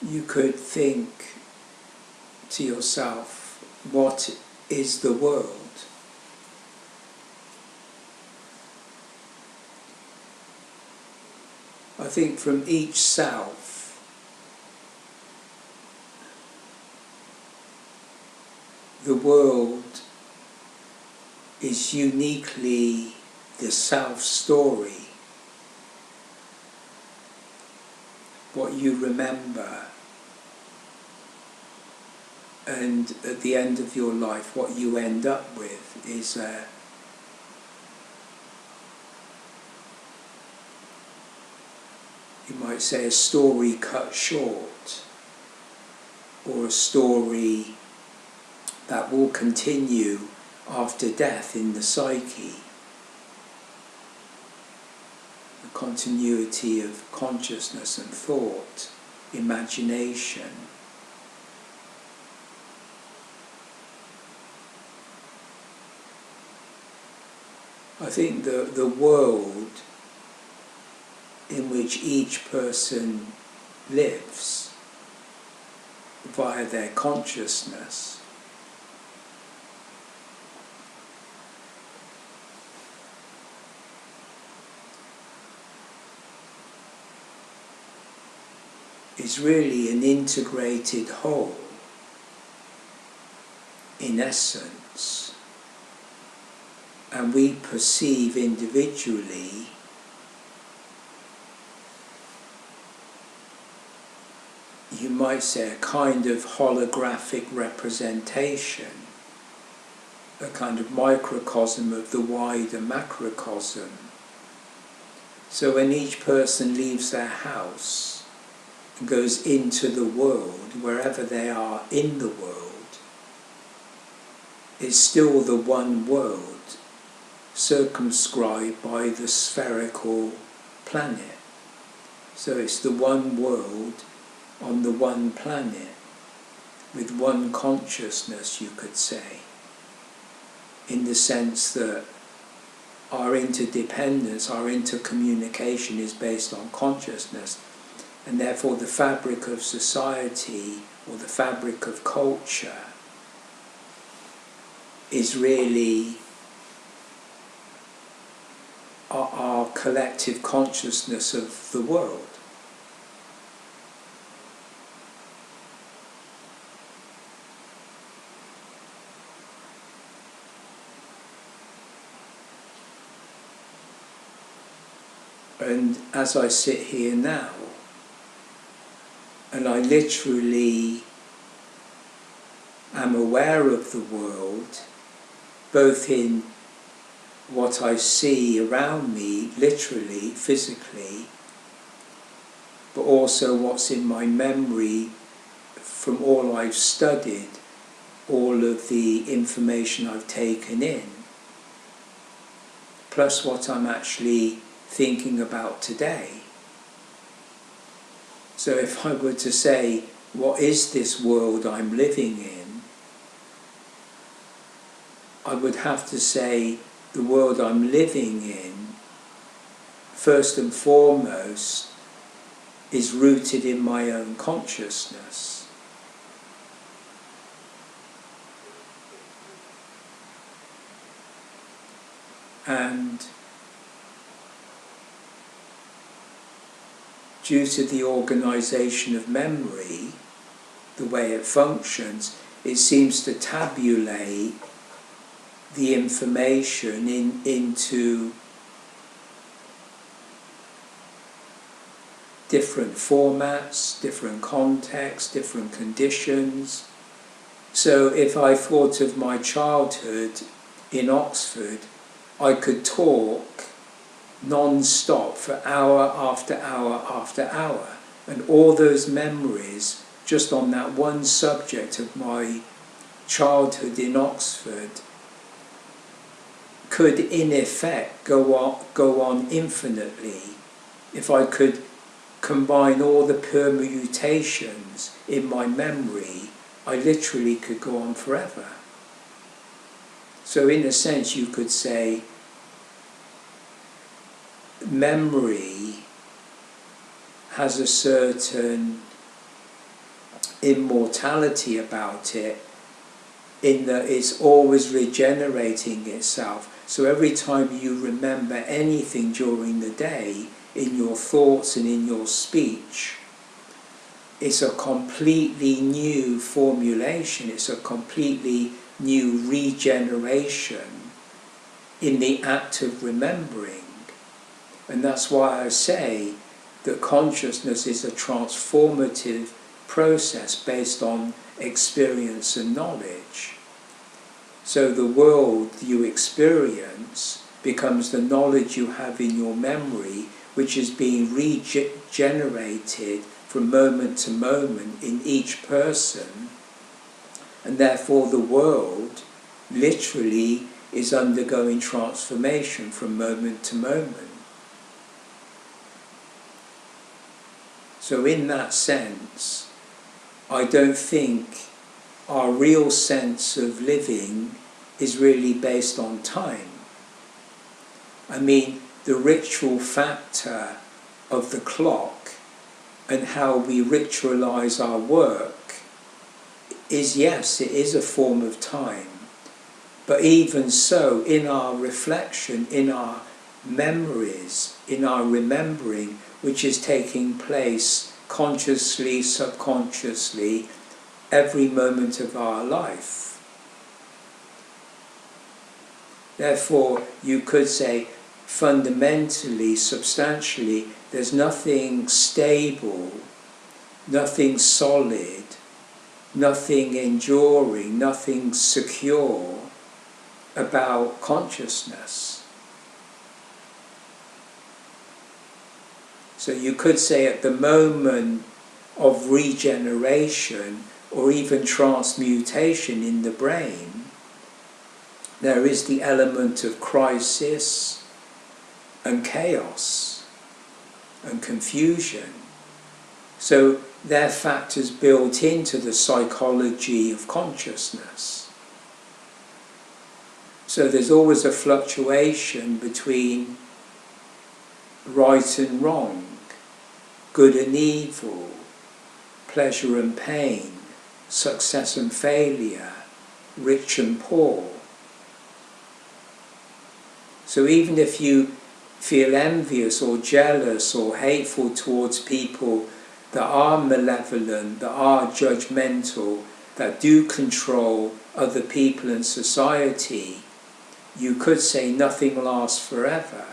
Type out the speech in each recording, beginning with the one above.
you could think to yourself, what is the world? I think from each self, the world is uniquely the self-story, what you remember, and at the end of your life what you end up with is you might say a story cut short, or a story that will continue after death in the psyche. The continuity of consciousness and thought, imagination. I think the world in which each person lives via their consciousness is really an integrated whole in essence, and we perceive individually you might say a kind of holographic representation, a kind of microcosm of the wider macrocosm. So when each person leaves their house and goes into the world, wherever they are in the world, it's still the one world circumscribed by the spherical planet. So it's the one world on the one planet, with one consciousness, you could say, in the sense that our interdependence, our intercommunication is based on consciousness, and therefore the fabric of society, or the fabric of culture, is really our collective consciousness of the world. And as I sit here now, and I literally am aware of the world, both in what I see around me, literally, physically, but also what's in my memory from all I've studied, all of the information I've taken in, plus what I'm actually thinking about today. So if I were to say, what is this world I'm living in? I would have to say, the world I'm living in, first and foremost, is rooted in my own consciousness. And due to the organisation of memory, the way it functions, it seems to tabulate the information into different formats, different contexts, different conditions. So if I thought of my childhood in Oxford, I could talk non-stop for hour after hour after hour, and all those memories just on that one subject of my childhood in Oxford could in effect go on infinitely if I could combine all the permutations in my memory. I literally could go on forever. So in a sense you could say memory has a certain immortality about it, in that it's always regenerating itself. So every time you remember anything during the day, in your thoughts and in your speech, it's a completely new formulation, it's a completely new regeneration in the act of remembering. And that's why I say that consciousness is a transformative process based on experience and knowledge. So the world you experience becomes the knowledge you have in your memory, which is being regenerated from moment to moment in each person, and therefore the world literally is undergoing transformation from moment to moment. So in that sense, I don't think our real sense of living is really based on time. I mean, the ritual factor of the clock and how we ritualize our work is, yes, it is a form of time. But even so, in our reflection, in our memories, in our remembering, which is taking place consciously, subconsciously, every moment of our life. Therefore, you could say, fundamentally, substantially, there's nothing stable, nothing solid, nothing enduring, nothing secure about consciousness. So you could say at the moment of regeneration or even transmutation in the brain, there is the element of crisis and chaos and confusion. So they're factors built into the psychology of consciousness. So there's always a fluctuation between right and wrong, good and evil, pleasure and pain, success and failure, rich and poor. So even if you feel envious or jealous or hateful towards people that are malevolent, that are judgmental, that do control other people and society, you could say nothing lasts forever.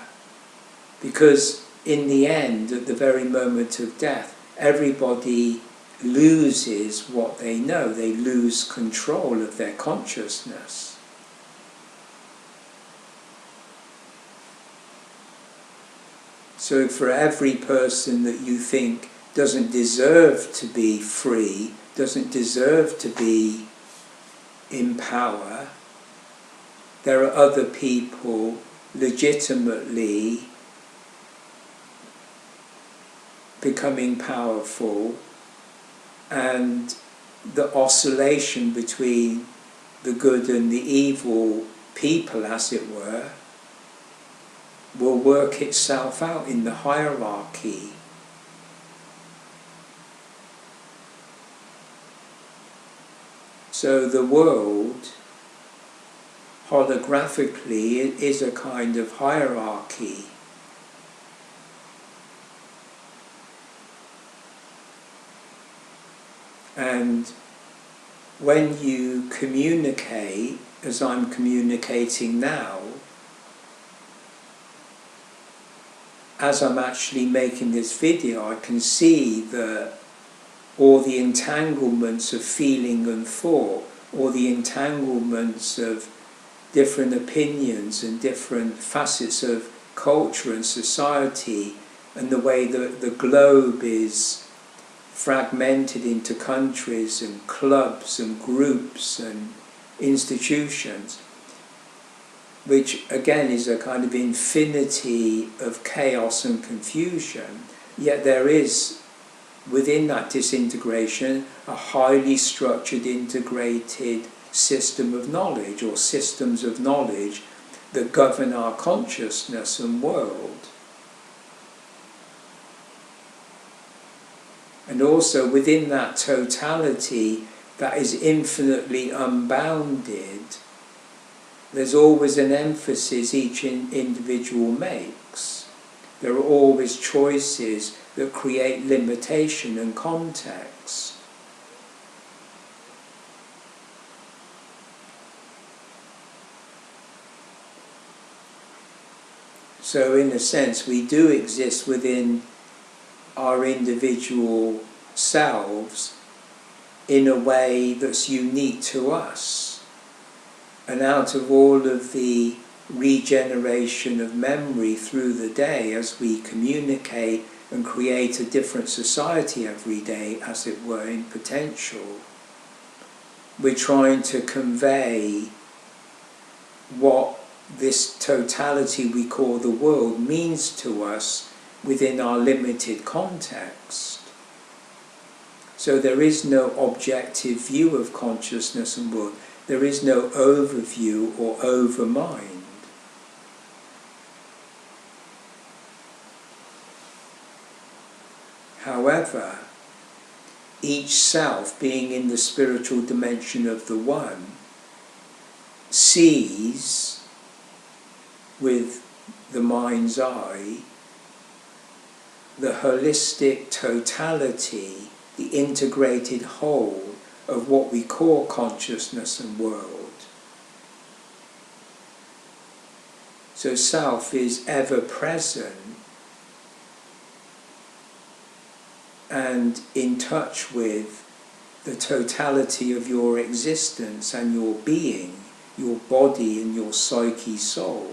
Because in the end, at the very moment of death, everybody loses what they know. They lose control of their consciousness. So for every person that you think doesn't deserve to be free, doesn't deserve to be in power, there are other people legitimately becoming powerful, and the oscillation between the good and the evil people, as it were, will work itself out in the hierarchy. So the world, holographically, is a kind of hierarchy. And when you communicate, as I'm communicating now, as I'm actually making this video, I can see that all the entanglements of feeling and thought, all the entanglements of different opinions and different facets of culture and society, and the way that the globe is fragmented into countries and clubs and groups and institutions, which again is a kind of infinity of chaos and confusion, yet there is within that disintegration a highly structured, integrated system of knowledge, or systems of knowledge that govern our consciousness and world. And also within that totality that is infinitely unbounded, there's always an emphasis each individual makes. There are always choices that create limitation and context. So in a sense, we do exist within our individual selves in a way that's unique to us. And out of all of the regeneration of memory through the day as we communicate and create a different society every day, as it were, in potential, we're trying to convey what this totality we call the world means to us within our limited context. So there is no objective view of consciousness and world. There is no overview or overmind. However, each self, being in the spiritual dimension of the One, sees with the mind's eye the holistic totality, the integrated whole of what we call consciousness and world. So self is ever present and in touch with the totality of your existence and your being, your body and your psyche soul.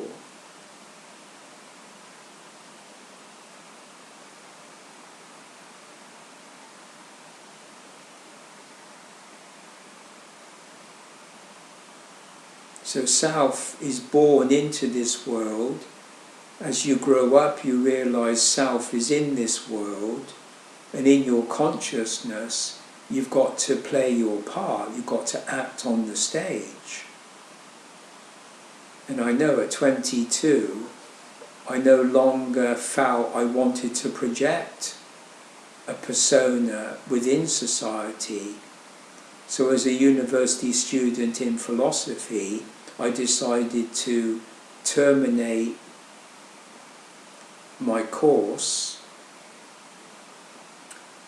So self is born into this world. As you grow up, you realize self is in this world, and in your consciousness, you've got to play your part, you've got to act on the stage. And I know at 22, I no longer felt I wanted to project a persona within society. So as a university student in philosophy, I decided to terminate my course,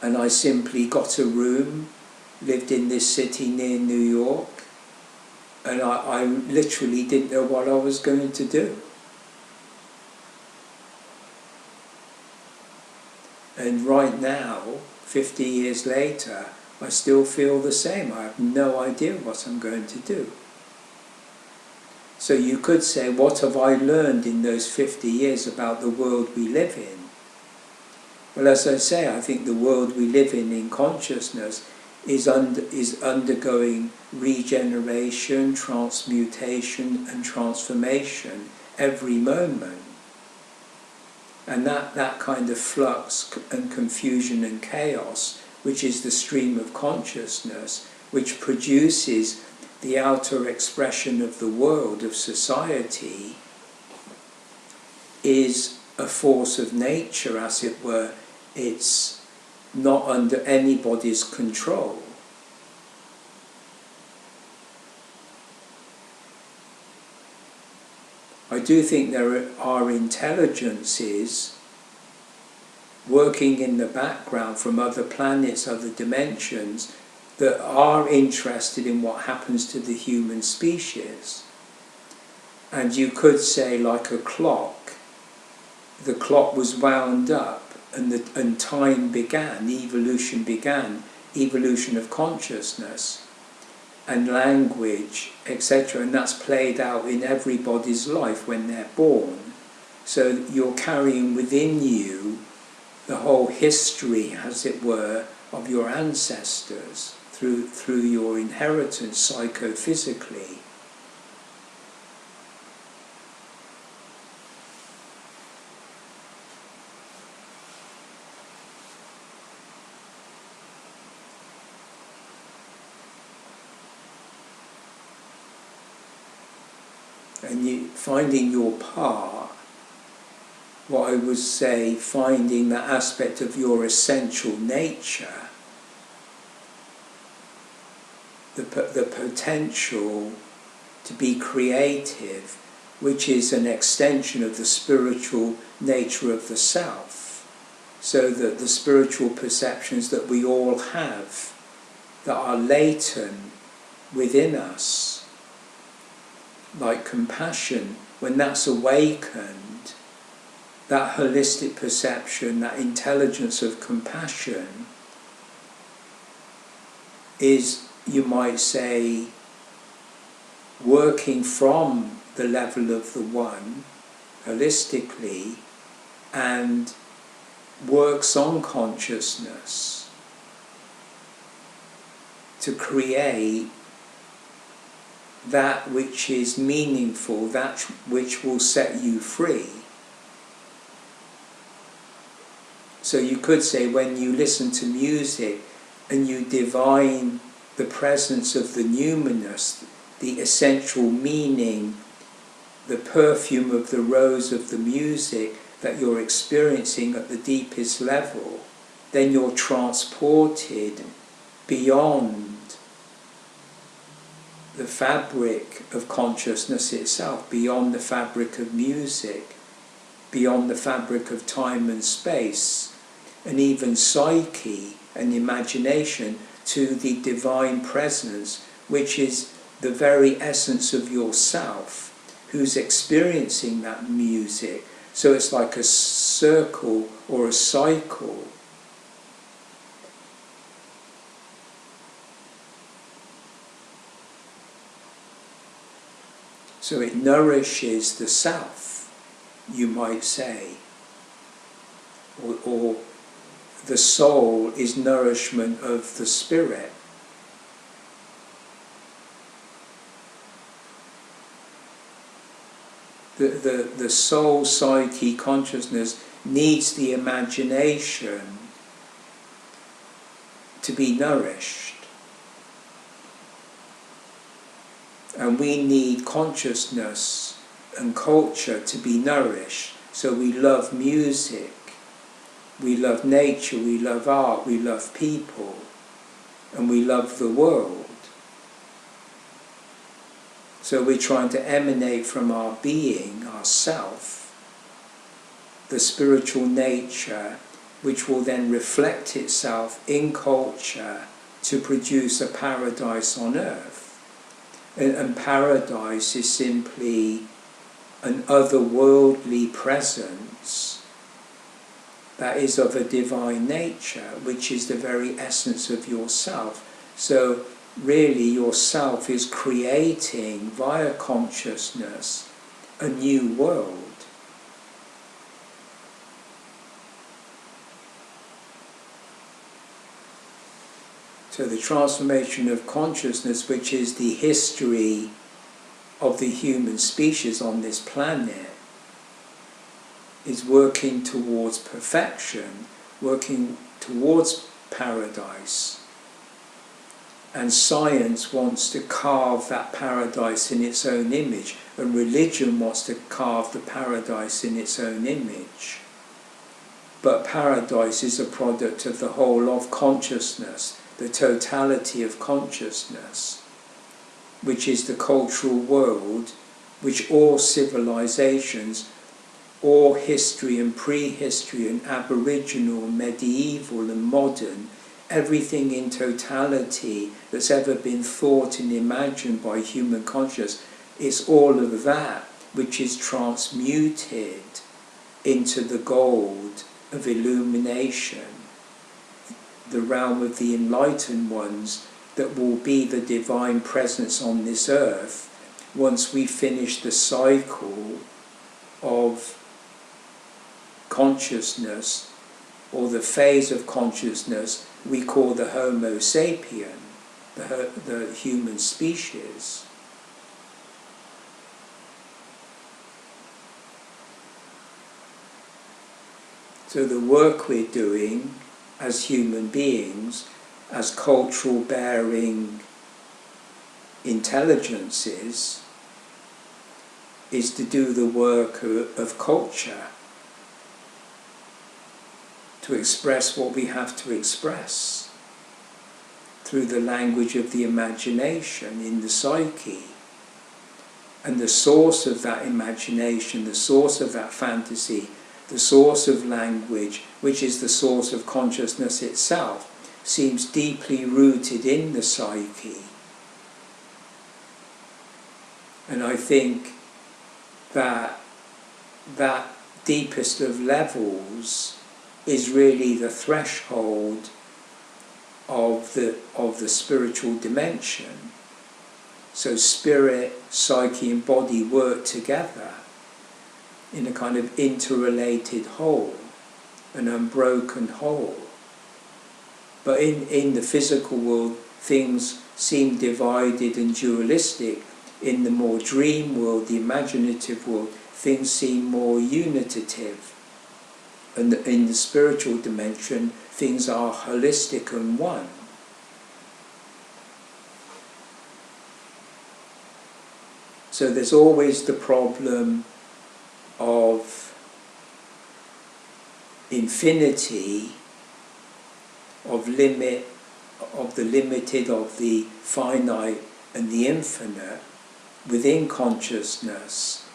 and I simply got a room, lived in this city near New York, and I literally didn't know what I was going to do. And right now, 50 years later, I still feel the same. I have no idea what I'm going to do. So you could say, what have I learned in those 50 years about the world we live in? Well, as I say, I think the world we live in consciousness is undergoing regeneration, transmutation and transformation every moment. And that kind of flux and confusion and chaos, which is the stream of consciousness, which produces the outer expression of the world, of society, is a force of nature, as it were. It's not under anybody's control. I do think there are intelligences working in the background from other planets, other dimensions, that are interested in what happens to the human species. And you could say, like a clock, the clock was wound up and time began, evolution of consciousness and language, etc. And that's played out in everybody's life when they're born. So you're carrying within you the whole history, as it were, of your ancestors through your inheritance psychophysically. And you finding your part what I would say, finding that aspect of your essential nature, the potential to be creative, which is an extension of the spiritual nature of the self. So that the spiritual perceptions that we all have, that are latent within us, like compassion, when that's awakened, that holistic perception, that intelligence of compassion is, you might say, working from the level of the one, holistically, and works on consciousness to create that which is meaningful, that which will set you free. So you could say, when you listen to music and you divine the presence of the numinous, the essential meaning, the perfume of the rose of the music that you're experiencing at the deepest level, then you're transported beyond the fabric of consciousness itself, beyond the fabric of music, beyond the fabric of time and space, and even psyche and imagination, to the divine presence, which is the very essence of yourself, who's experiencing that music. So it's like a circle or a cycle. So it nourishes the self, you might say. Or the soul is nourishment of the spirit. The soul, psyche, consciousness needs the imagination to be nourished. And we need consciousness and culture to be nourished. So we love music, we love nature, we love art, we love people, and we love the world. So we're trying to emanate from our being, our self, the spiritual nature, which will then reflect itself in culture to produce a paradise on earth. And paradise is simply an otherworldly presence that is of a divine nature, which is the very essence of yourself. So really yourself is creating, via consciousness, a new world. So the transformation of consciousness, which is the history of the human species on this planet, is working towards perfection, working towards paradise. And science wants to carve that paradise in its own image, and religion wants to carve the paradise in its own image. But paradise is a product of the whole of consciousness, the totality of consciousness, which is the cultural world, which all civilizations, all history and prehistory and aboriginal, medieval and modern, everything in totality that's ever been thought and imagined by human consciousness, it's all of that which is transmuted into the gold of illumination, the realm of the enlightened ones that will be the divine presence on this earth once we finish the cycle of consciousness, or the phase of consciousness we call the Homo sapien, the human species. So the work we're doing as human beings, as cultural bearing intelligences, is to do the work of culture, to express what we have to express through the language of the imagination in the psyche. And the source of that imagination, the source of that fantasy, the source of language, which is the source of consciousness itself, seems deeply rooted in the psyche. And I think that that deepest of levels is really the threshold of the spiritual dimension. So spirit, psyche and body work together in a kind of interrelated whole, an unbroken whole. But in the physical world, things seem divided and dualistic. In the more dream world, the imaginative world, things seem more unitative. And in the spiritual dimension, things are holistic and one. So there's always the problem of infinity, of limit, of the limited, of the finite and the infinite within consciousness,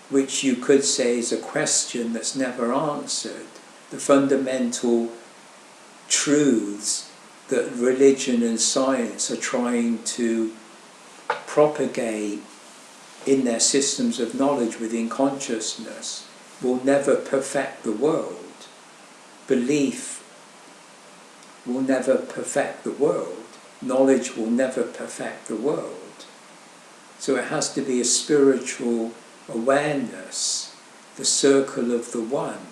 which you could say is a question that's never answered. The fundamental truths that religion and science are trying to propagate in their systems of knowledge within consciousness will never perfect the world. Belief will never perfect the world. Knowledge will never perfect the world. So it has to be a spiritual awareness, the circle of the one,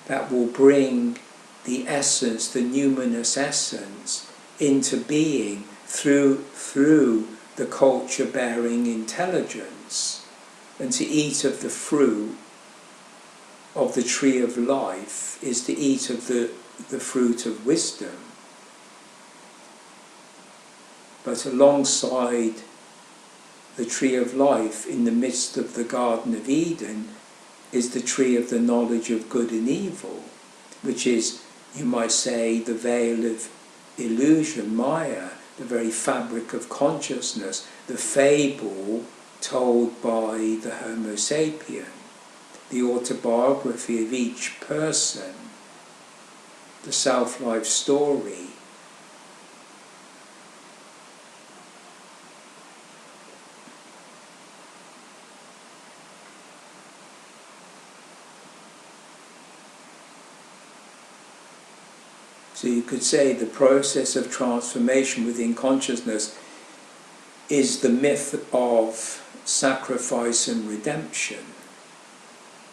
that will bring the essence, the numinous essence, into being through the culture-bearing intelligence. And to eat of the fruit of the tree of life is to eat of the fruit of wisdom. But alongside the tree of life, in the midst of the Garden of Eden, is the tree of the knowledge of good and evil, which is, you might say, the veil of illusion, Maya, the very fabric of consciousness, the fable told by the Homo sapien, the autobiography of each person, the self-life story. So you could say the process of transformation within consciousness is the myth of sacrifice and redemption,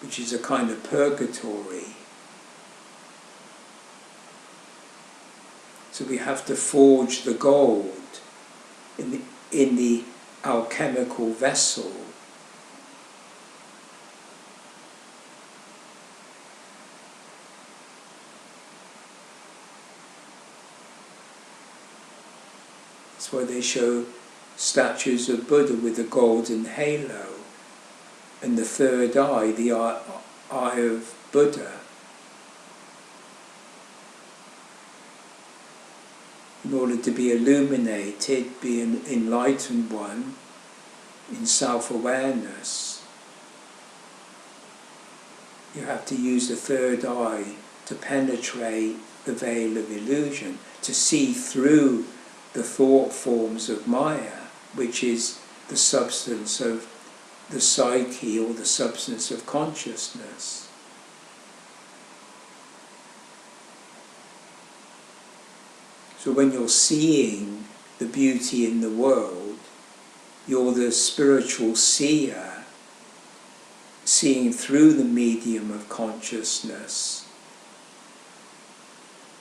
which is a kind of purgatory. So we have to forge the gold in the alchemical vessel. That's why they show statues of Buddha with a golden halo and the third eye, the eye of Buddha. In order to be illuminated, be an enlightened one in self-awareness, you have to use the third eye to penetrate the veil of illusion, to see through the thought forms of Maya, which is the substance of the psyche or the substance of consciousness. So when you're seeing the beauty in the world, you're the spiritual seer, seeing through the medium of consciousness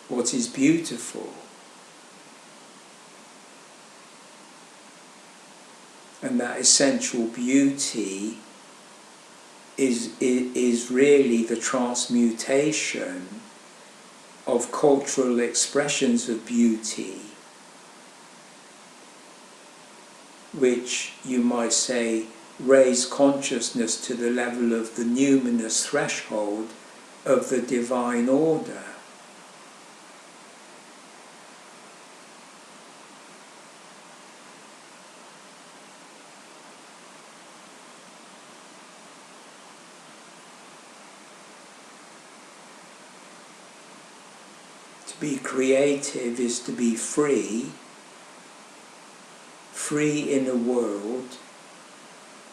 what is beautiful. And that essential beauty is really the transmutation of cultural expressions of beauty, which you might say raise consciousness to the level of the numinous threshold of the divine order. To be creative is to be free, free in a world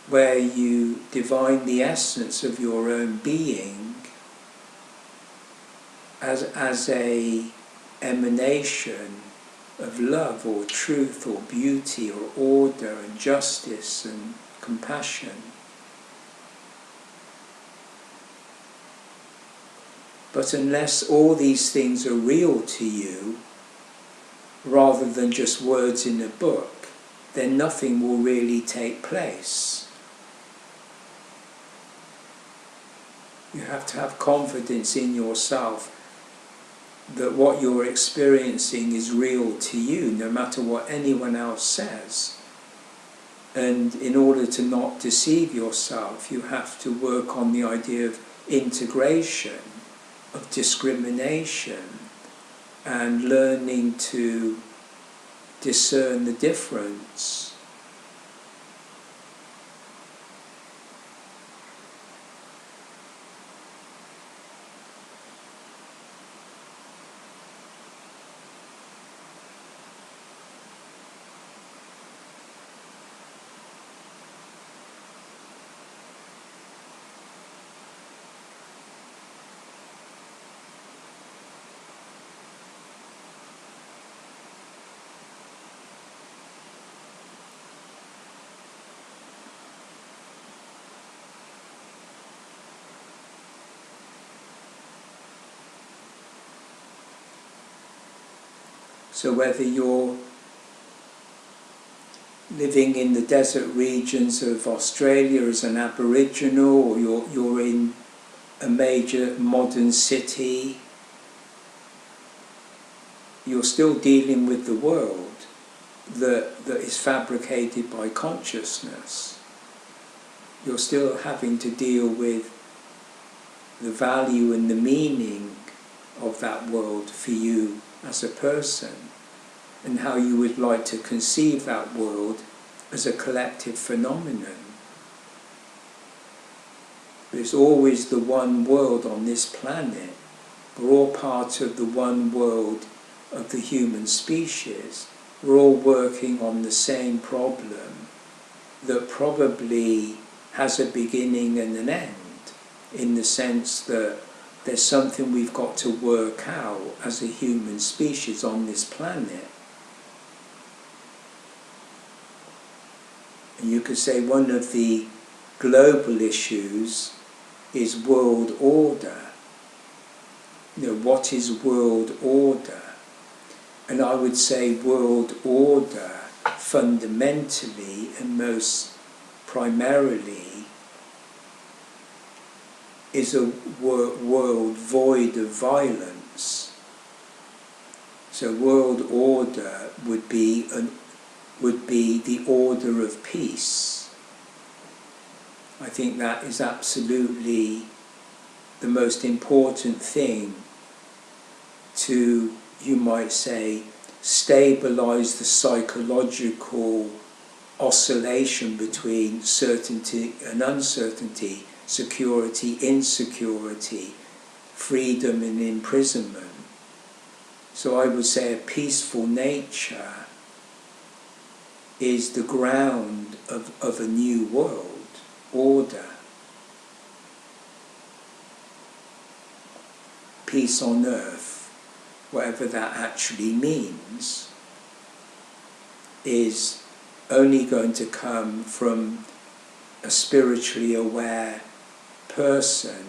where you divine the essence of your own being as a emanation of love or truth or beauty or order and justice and compassion. But unless all these things are real to you, rather than just words in a book, then nothing will really take place. You have to have confidence in yourself that what you're experiencing is real to you, no matter what anyone else says. And in order to not deceive yourself, you have to work on the idea of integration, of discrimination, and learning to discern the difference. So whether you're living in the desert regions of Australia as an Aboriginal, or you're in a major modern city, you're still dealing with the world that is fabricated by consciousness. You're still having to deal with the value and the meaning of that world for you as a person, and how you would like to conceive that world as a collective phenomenon. There's always the one world on this planet. We're all part of the one world of the human species. We're all working on the same problem that probably has a beginning and an end, in the sense that there's something we've got to work out as a human species on this planet. And you could say one of the global issues is world order. You know, what is world order? And I would say world order fundamentally and most primarily is a world void of violence. So world order would be the order of peace. I think that is absolutely the most important thing to, you might say, stabilize the psychological oscillation between certainty and uncertainty, security, insecurity, freedom and imprisonment. So I would say a peaceful nature is the ground of a new world order. Peace on earth, whatever that actually means, is only going to come from a spiritually aware person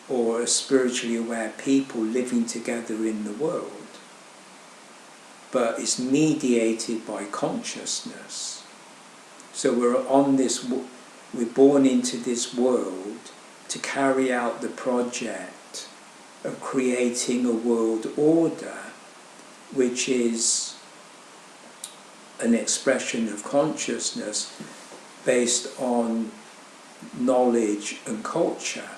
or a spiritually aware people living together in the world. But it's mediated by consciousness. So we're born into this world to carry out the project of creating a world order, which is an expression of consciousness based on knowledge and culture.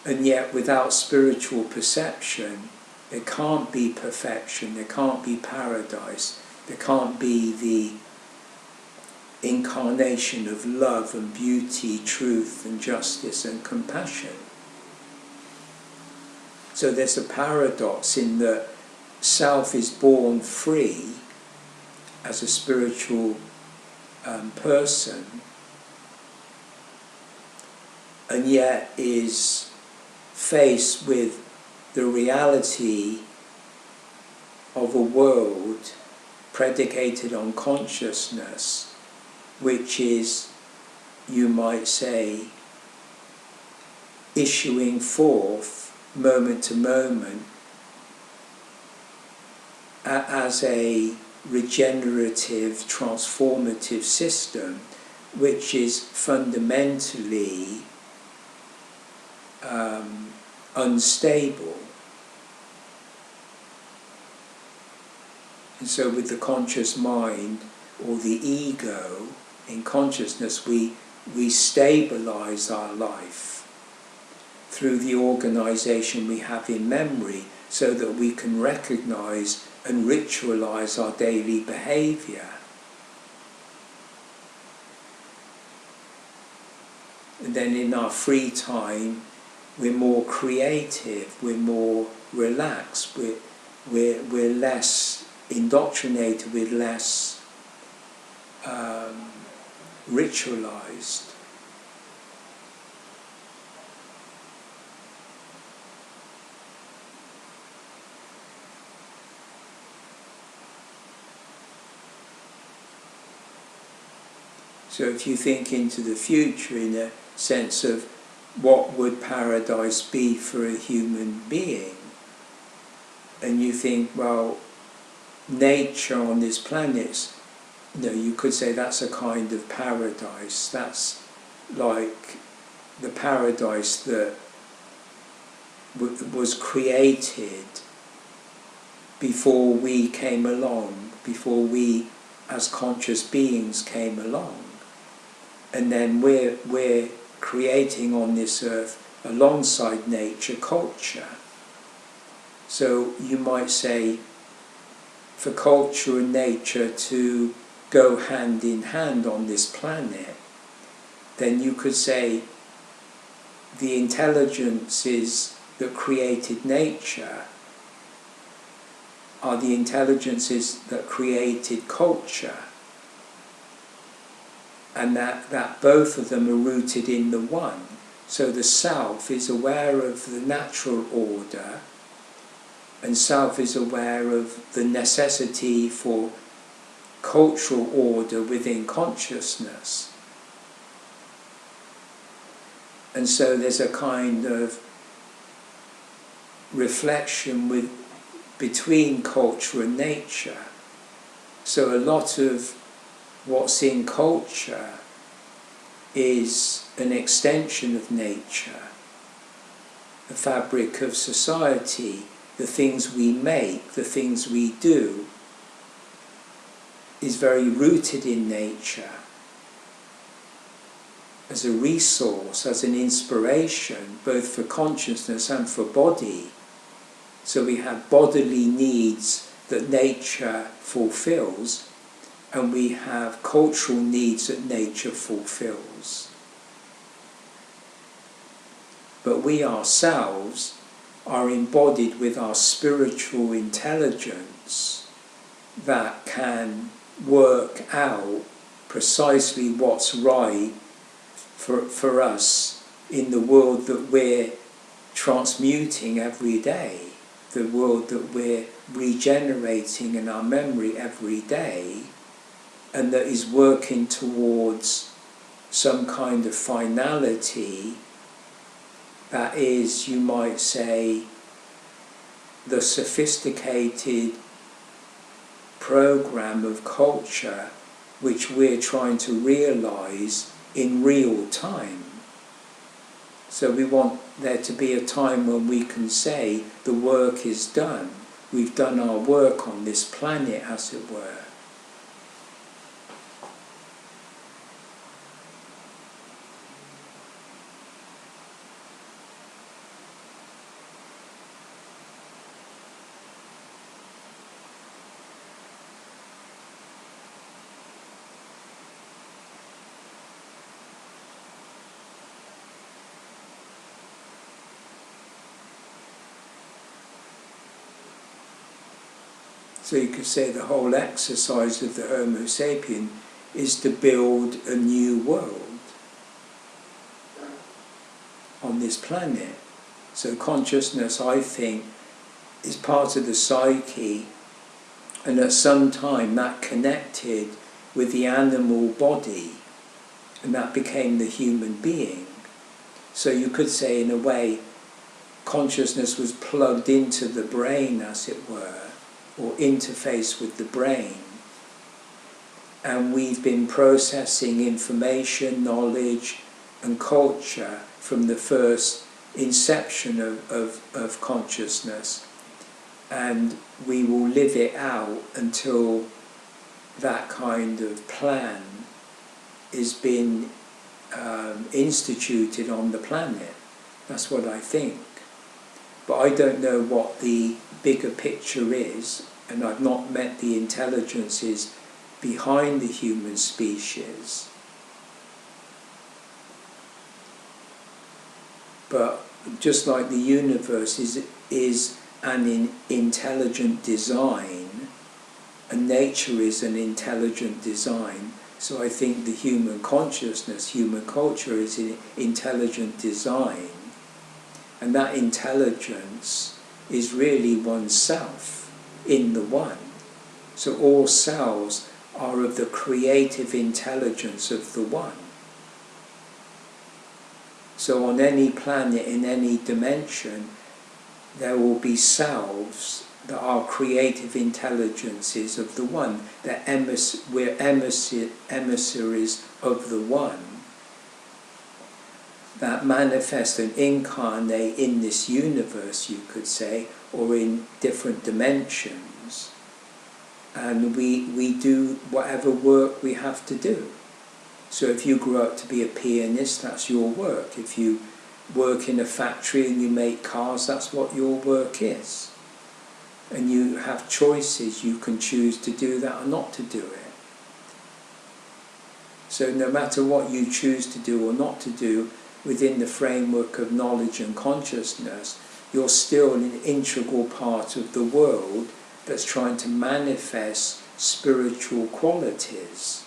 And yet without spiritual perception, there can't be perfection, there can't be paradise, there can't be the incarnation of love and beauty, truth and justice and compassion. So there's a paradox in that self is born free as a spiritual person, and yet is faced with the reality of a world predicated on consciousness, which is, you might say, issuing forth moment to moment as a regenerative, transformative system, which is fundamentally unstable. And so with the conscious mind or the ego in consciousness, we stabilize our life through the organization we have in memory, so that we can recognize and ritualize our daily behavior. And then in our free time, we're more creative, we're more relaxed, we're less indoctrinated, we're less ritualized. So if you think into the future in a sense of what would paradise be for a human being, and you think, well, nature on this planet, you could say that's a kind of paradise. That's like the paradise that was created before we came along, before we as conscious beings came along. And then we're creating on this earth, alongside nature, culture. So you might say, for culture and nature to go hand in hand on this planet, then you could say the intelligences that created nature are the intelligences that created culture. And that both of them are rooted in the one. So the self is aware of the natural order, and self is aware of the necessity for cultural order within consciousness. And so there's a kind of reflection between culture and nature. So a lot of what's in culture is an extension of nature, the fabric of society, the things we make, the things we do, is very rooted in nature as a resource, as an inspiration, both for consciousness and for body. So we have bodily needs that nature fulfills, and we have cultural needs that nature fulfills. But we ourselves are embodied with our spiritual intelligence that can work out precisely what's right for us in the world that we're transmuting every day, the world that we're regenerating in our memory every day, and that is working towards some kind of finality that is, you might say, the sophisticated program of culture which we're trying to realize in real time. So we want there to be a time when we can say the work is done. We've done our work on this planet, as it were. So you could say the whole exercise of the Homo sapien is to build a new world on this planet. So consciousness, I think, is part of the psyche, and at some time that connected with the animal body, and that became the human being. So you could say, in a way, consciousness was plugged into the brain, as it were, or interface with the brain. And we've been processing information, knowledge, and culture from the first inception of consciousness. And we will live it out until that kind of plan is being instituted on the planet. That's what I think. But I don't know what the bigger picture is, and I've not met the intelligences behind the human species. But just like the universe is an intelligent design, and nature is an intelligent design, so I think the human consciousness, human culture is an intelligent design. And that intelligence is really oneself in the one. So all selves are of the creative intelligence of the one. So on any planet, in any dimension, there will be selves that are creative intelligences of the one. We're emissaries of the one, that manifest and incarnate in this universe, you could say, or in different dimensions. And we do whatever work we have to do. So if you grew up to be a pianist, that's your work. If you work in a factory and you make cars, that's what your work is. And you have choices, you can choose to do that or not to do it. So no matter what you choose to do or not to do, within the framework of knowledge and consciousness, you're still an integral part of the world that's trying to manifest spiritual qualities.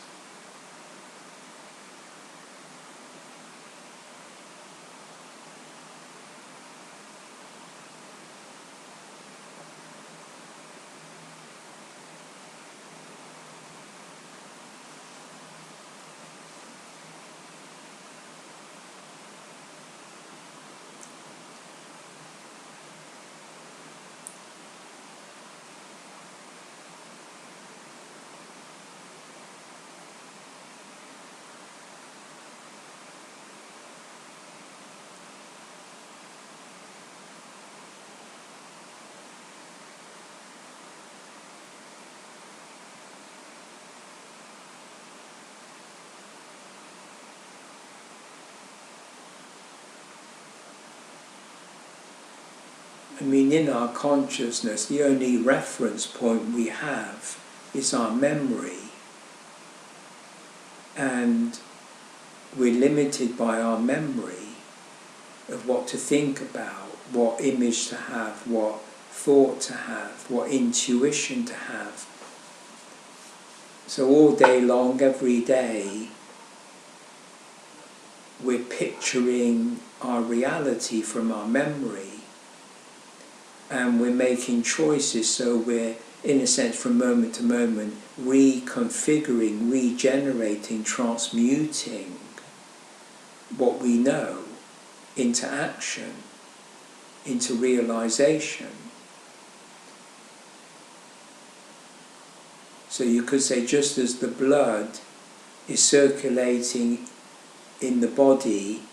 I mean, in our consciousness, the only reference point we have is our memory. And we're limited by our memory of what to think about, what image to have, what thought to have, what intuition to have. So all day long, every day, we're picturing our reality from our memory. And we're making choices, so we're, in a sense, from moment to moment, reconfiguring, regenerating, transmuting what we know into action, into realization. So you could say, just as the blood is circulating in the body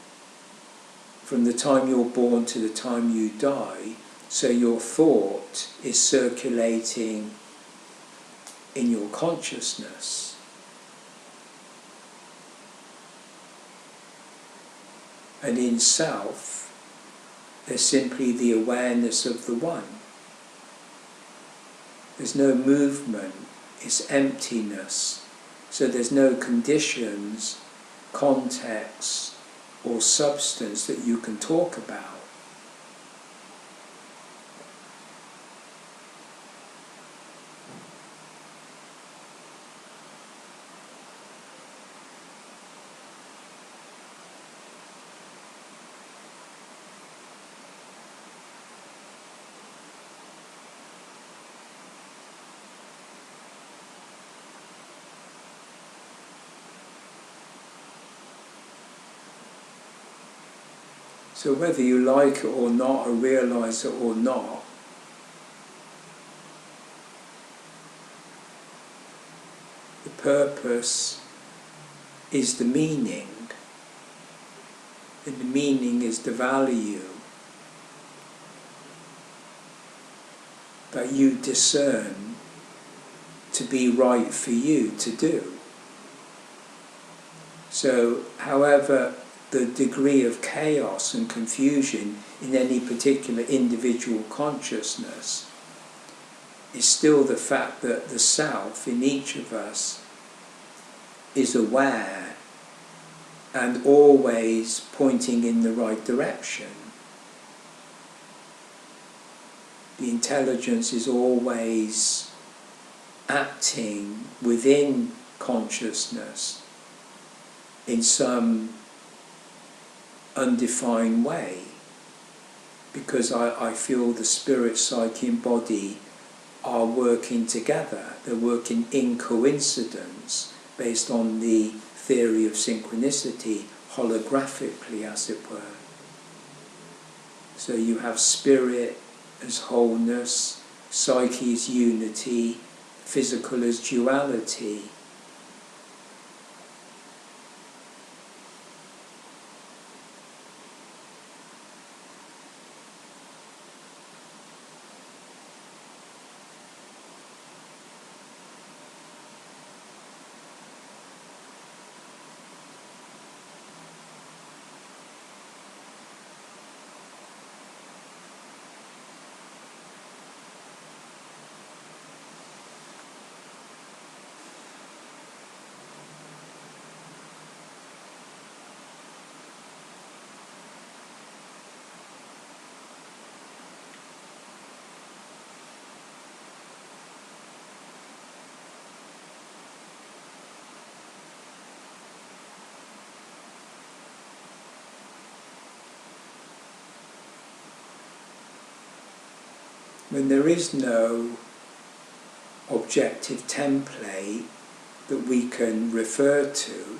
from the time you're born to the time you die, so your thought is circulating in your consciousness. And in self, there's simply the awareness of the one. There's no movement, it's emptiness. So there's no conditions, context, or substance that you can talk about. So whether you like it or not, or realise it or not, the purpose is the meaning, and the meaning is the value that you discern to be right for you to do. So however the degree of chaos and confusion in any particular individual consciousness is still the fact that the self in each of us is aware and always pointing in the right direction. The intelligence is always acting within consciousness in some undefined way, because I feel the spirit, psyche and body are working together. They're working in coincidence based on the theory of synchronicity, holographically as it were. So you have spirit as wholeness, psyche as unity, physical as duality. When there is no objective template that we can refer to,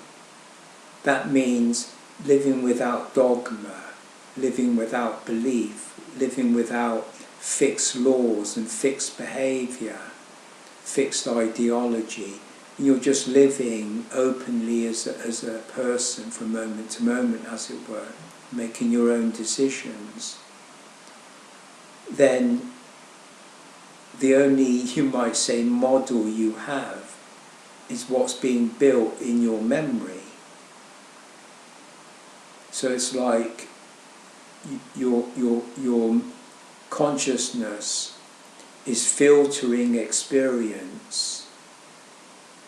that means living without dogma, living without belief, living without fixed laws and fixed behaviour, fixed ideology. You're just living openly as a person from moment to moment, as it were, making your own decisions. Then the only, you might say, model you have is what's being built in your memory. So it's like your consciousness is filtering experience,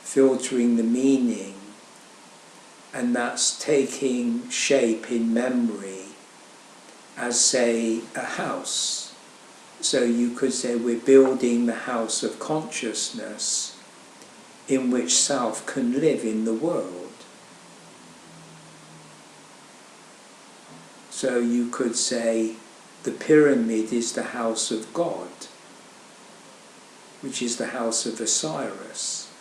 filtering the meaning, and that's taking shape in memory as, say, a house. So you could say we're building the house of consciousness in which self can live in the world. So you could say the pyramid is the house of God, which is the house of Osiris.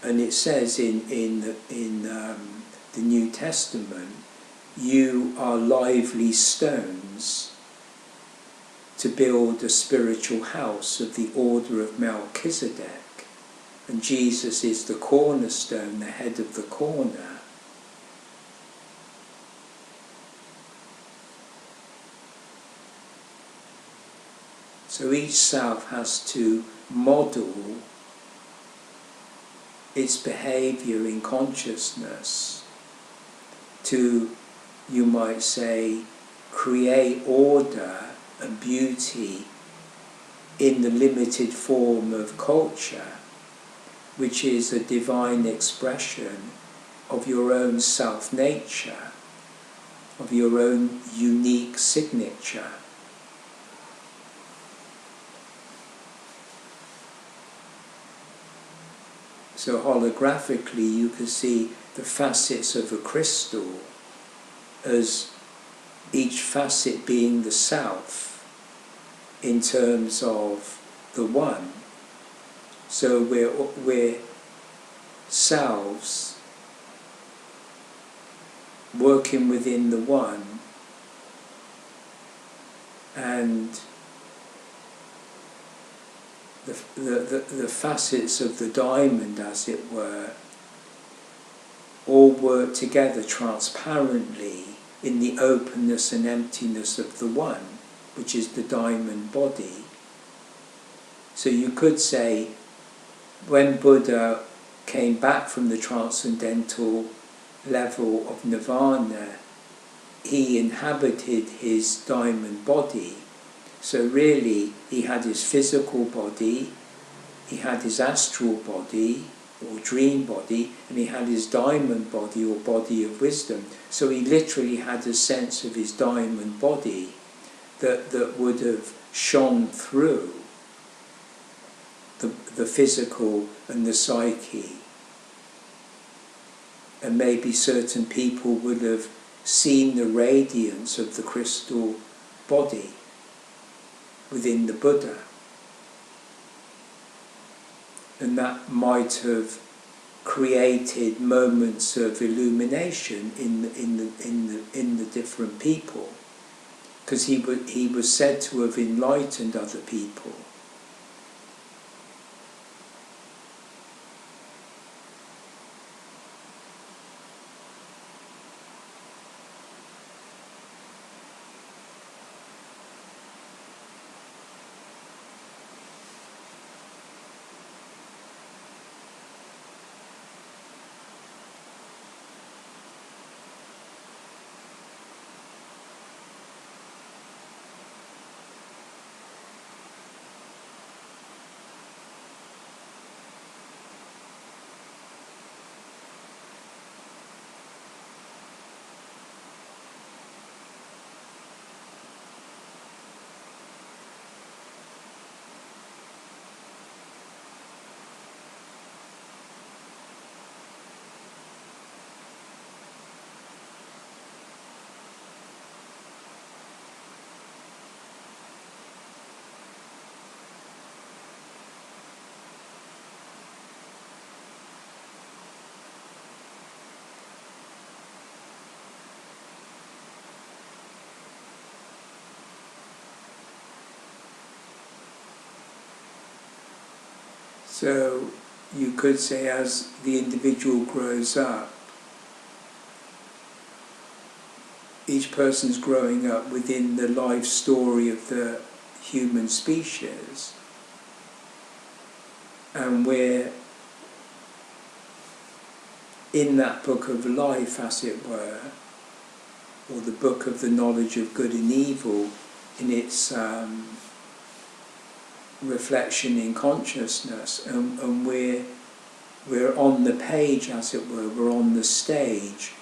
And it says in the New Testament, you are lively stones to build a spiritual house of the order of Melchizedek. And Jesus is the cornerstone, the head of the corner. So each self has to model its behaviour in consciousness to, you might say, create order and beauty in the limited form of culture, which is a divine expression of your own self-nature, of your own unique signature. So holographically you can see the facets of a crystal as each facet being the self in terms of the one. So we're selves working within the one, and the facets of the diamond, as it were, all work together transparently in the openness and emptiness of the one, which is the diamond body. So you could say, when Buddha came back from the transcendental level of nirvana, he inhabited his diamond body. So really, he had his physical body, he had his astral body, or dream body, and he had his diamond body, or body of wisdom. So he literally had a sense of his diamond body that would have shone through the physical and the psyche. And maybe certain people would have seen the radiance of the crystal body within the Buddha. And that might have created moments of illumination in the different people, because he was said to have enlightened other people. So you could say, as the individual grows up, each person's growing up within the life story of the human species, and we're in that book of life, as it were, or the book of the knowledge of good and evil in its reflection in consciousness, and we're on the page, as it were, we're on the stage.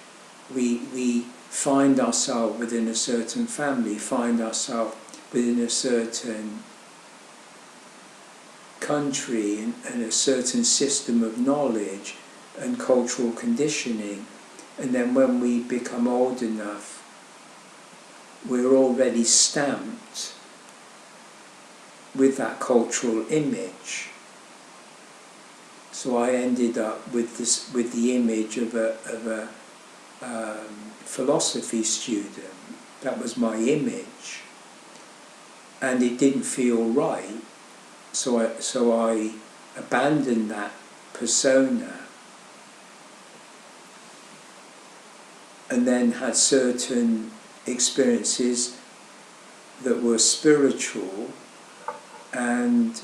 We find ourselves within a certain family, find ourselves within a certain country and a certain system of knowledge and cultural conditioning, and then when we become old enough, we're already stamped with that cultural image. So I ended up with the image of a philosophy student. That was my image, and it didn't feel right. So I abandoned that persona, and then had certain experiences that were spiritual. And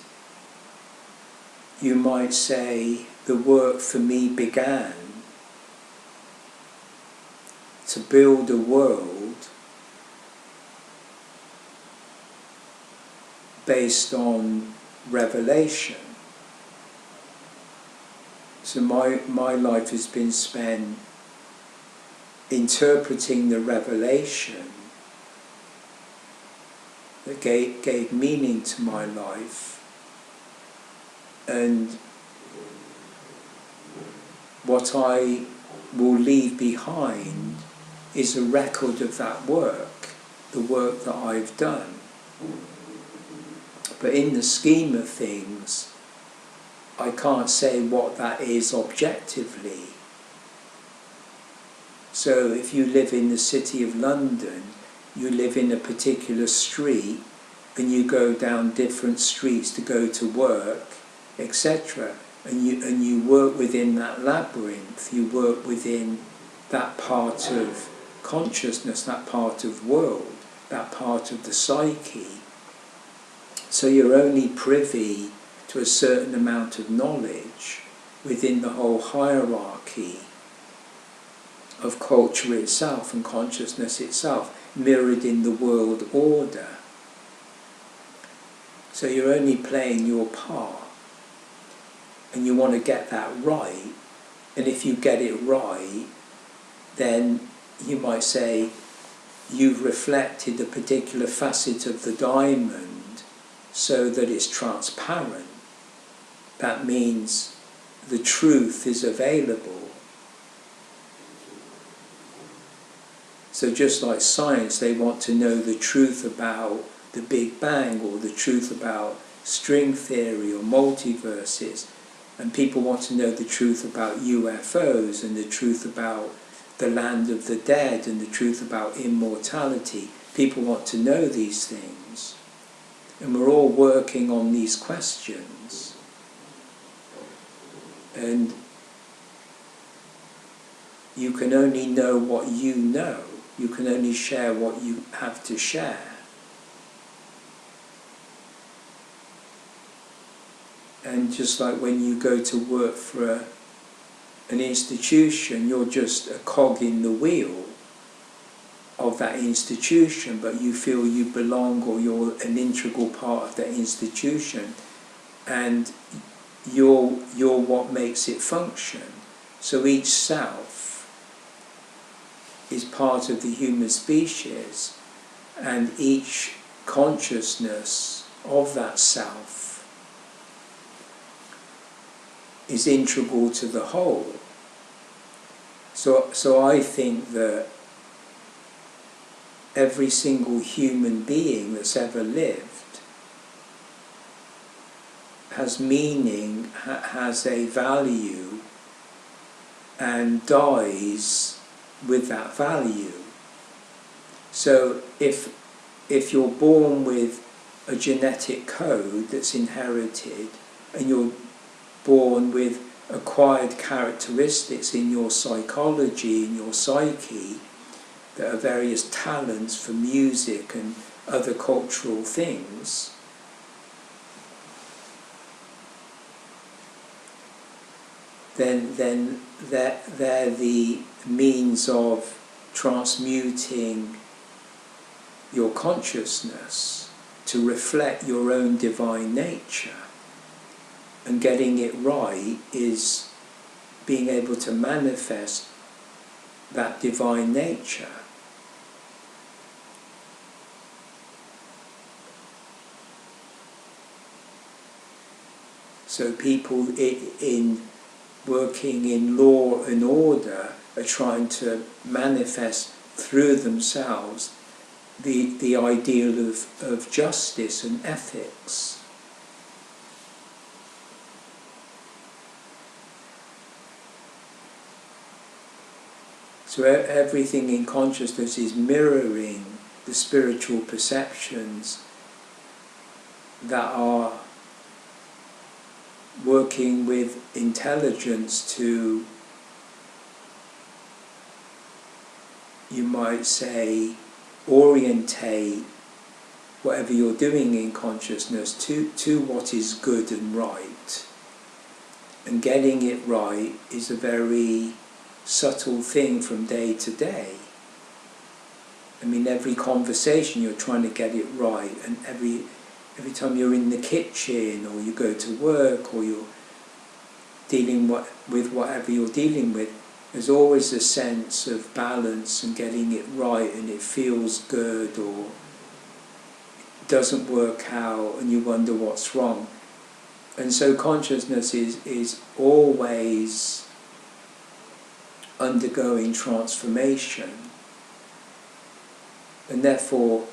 you might say the work for me began to build a world based on revelation. So my life has been spent interpreting the revelation that gave meaning to my life, and what I will leave behind is a record of that work, the work that I've done. But in the scheme of things, I can't say what that is objectively. So if you live in the City of London, you live in a particular street, and you go down different streets to go to work, etc. And you work within that labyrinth, you work within that part of consciousness, that part of world, that part of the psyche. So you're only privy to a certain amount of knowledge within the whole hierarchy of culture itself and consciousness itself, mirrored in the world order. So you're only playing your part, and you want to get that right, and if you get it right, then you might say you've reflected a particular facet of the diamond so that it's transparent. That means the truth is available. So just like science, they want to know the truth about the Big Bang, or the truth about string theory or multiverses, and people want to know the truth about UFOs and the truth about the land of the dead and the truth about immortality. People want to know these things, and we're all working on these questions, and you can only know what you know. You can only share what you have to share. And just like when you go to work for an institution, you're just a cog in the wheel of that institution, but you feel you belong, or you're an integral part of that institution, and you're what makes it function. So each self is part of the human species, and each consciousness of that self is integral to the whole. So I think that every single human being that's ever lived has meaning, has a value, and dies with that value. So if you're born with a genetic code that's inherited, and you're born with acquired characteristics in your psychology, in your psyche, that are various talents for music and other cultural things, then they're the means of transmuting your consciousness to reflect your own divine nature. And getting it right is being able to manifest that divine nature. So people in working in law and order are trying to manifest through themselves the ideal of justice and ethics. So everything in consciousness is mirroring the spiritual perceptions that are working with intelligence to, you might say, orientate whatever you're doing in consciousness to what is good and right. And getting it right is a very subtle thing from day to day. I mean, every conversation you're trying to get it right, and every time you're in the kitchen, or you go to work, or you're dealing with whatever you're dealing with, there's always a sense of balance and getting it right, and it feels good, or it doesn't work out and you wonder what's wrong. And so consciousness is always undergoing transformation, and therefore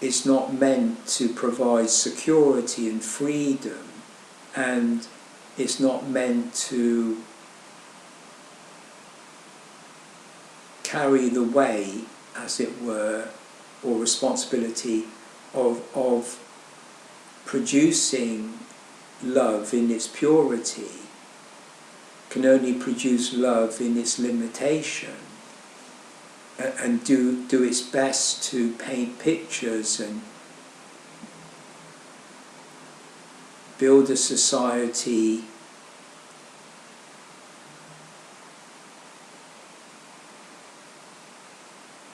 it's not meant to provide security and freedom, and it's not meant to carry the weight, as it were, or responsibility of producing love in its purity, can only produce love in its limitation, and do its best to paint pictures and build a society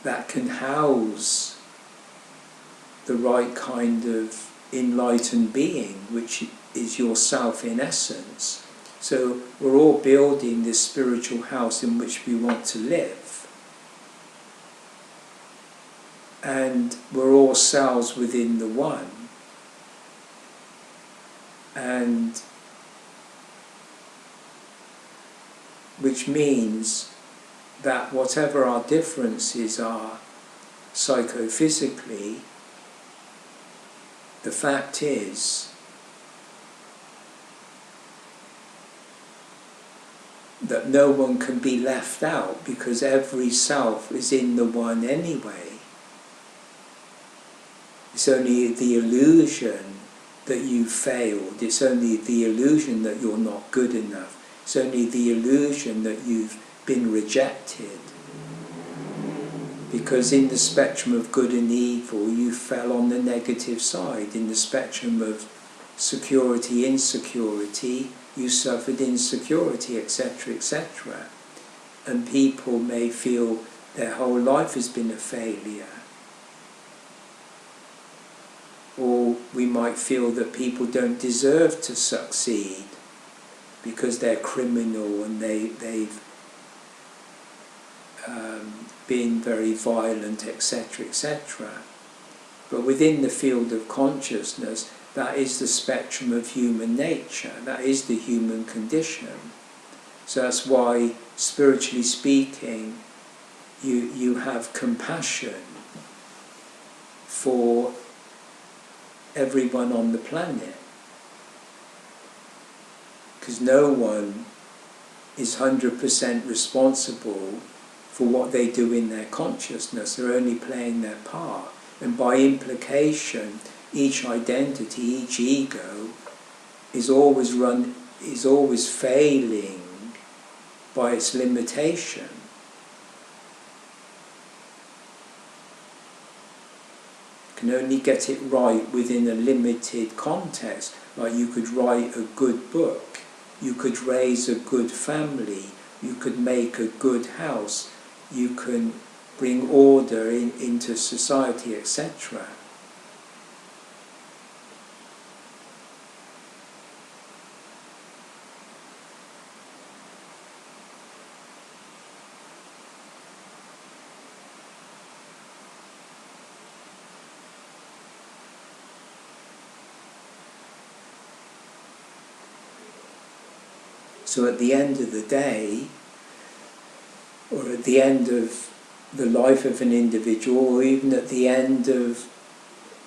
that can house the right kind of enlightened being, which is yourself in essence. So we're all building this spiritual house in which we want to live. And we're all cells within the one. And which means that whatever our differences are psychophysically, the fact is that no one can be left out, because every self is in the one anyway. It's only the illusion that you've failed, it's only the illusion that you're not good enough, it's only the illusion that you've been rejected. Because in the spectrum of good and evil, you fell on the negative side. In the spectrum of security, insecurity, you suffered insecurity, etc., etc. And people may feel their whole life has been a failure. Or we might feel that people don't deserve to succeed because they're criminal and they've been very violent, etc., etc. But within the field of consciousness, that is the spectrum of human nature, that is the human condition. So that's why, spiritually speaking, you have compassion for everyone on the planet. Because no one is 100% responsible for what they do in their consciousness. They're only playing their part. And by implication, each identity, each ego, is always failing by its limitation. You can only get it right within a limited context. Like you could write a good book, you could raise a good family, you could make a good house, you can bring order into society, etc. So at the end of the day, or at the end of the life of an individual, or even at the end of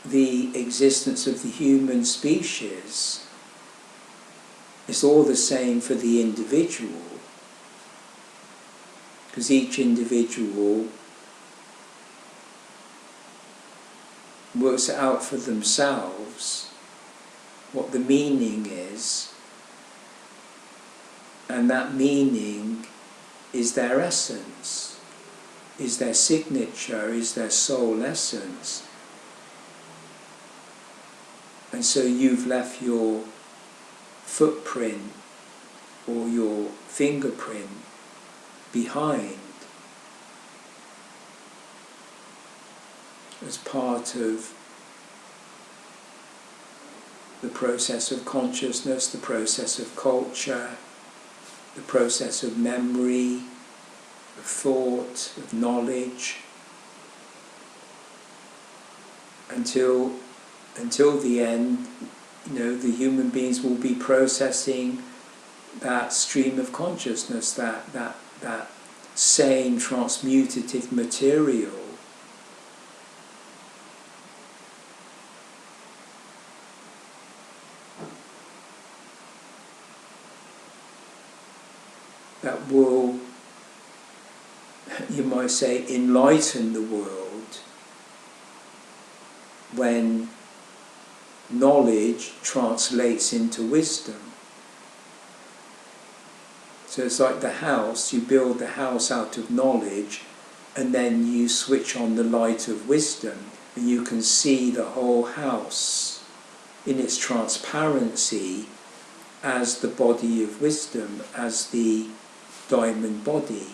the existence of the human species, it's all the same for the individual. Because each individual works it out for themselves what the meaning is, and that meaning is their essence, is their signature, is their soul essence. And so you've left your footprint or your fingerprint behind as part of the process of consciousness, the process of culture, the process of memory, of thought, of knowledge, until the end. The human beings will be processing that stream of consciousness, that same transmutative material. That will you might say, enlighten the world when knowledge translates into wisdom. So it's like the house, you build the house out of knowledge, and then you switch on the light of wisdom, and you can see the whole house in its transparency as the body of wisdom, as the diamond body.